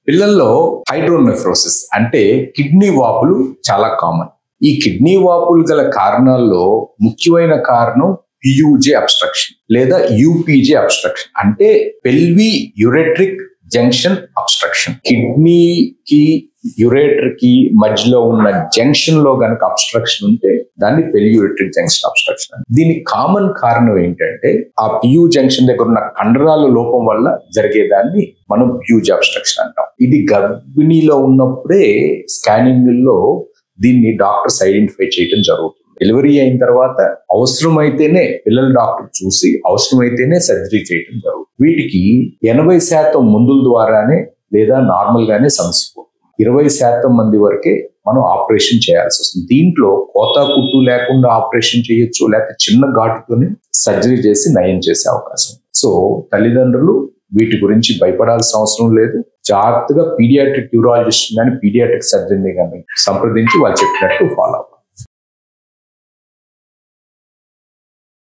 పిల్లల్లో హైడ్రోనెఫ్రోసిస్ అంటే కిడ్నీ వాపులు చాలా కామన్. ఈ కిడ్నీ వాపులు గల కారణాల్లో ముఖ్యమైన కారణం పియూజే అబ్స్ట్రక్షన్ లేదా యూపీజే అబ్స్ట్రక్షన్ అంటే పెల్వి యురెట్రిక్ జంక్షన్ అబ్స్ట్రక్షన్. కిడ్నీకి యురేటర్కి మధ్యలో ఉన్న జంక్షన్ లో గనక అబ్స్ట్రక్షన్ ఉంటే దాన్ని పెల్వియురెట్రిక్ జంక్షన్ అబ్స్ట్రక్షన్ అని. దీనికి కామన్ కారణం ఏంటంటే ఆ పియూ జంక్షన్ దగ్గర ఉన్న కండరాల లోపం వల్ల జరిగేదాన్ని మనం పియూజే అబ్స్ట్రక్షన్ అంటాం. ఇది గర్భిణీలో ఉన్నప్పుడే స్కానింగ్ లో దీన్ని డాక్టర్స్ ఐడెంటిఫై చేయడం జరుగుతుంది. డెలివరీ అయిన తర్వాత అవసరమైతేనే పిల్లల డాక్టర్ చూసి అవసరమైతేనే సర్జరీ చేయడం జరుగుతుంది. వీటికి 80% మందుల ద్వారానే లేదా నార్మల్ గానే సమస్య పోతుంది. 20% మంది వరకే మనం ఆపరేషన్ చేయాల్సి వస్తుంది. దీంట్లో కోతా కుట్టు లేకుండా ఆపరేషన్ చేయొచ్చు, లేకపోతే చిన్న ఘాటుతోనే సర్జరీ చేసి నయం చేసే అవకాశం. సో తల్లిదండ్రులు వీటి గురించి భయపడాల్సిన అవసరం లేదు. జాగ్రత్తగా పీడియాట్రిక్ యూరాలజిస్ట్ కానీ పీడియాట్రిక్ సర్జన్ కానీ సంప్రదించి వాళ్ళు చెప్పినట్టు ఫాలో అవ్వాలి.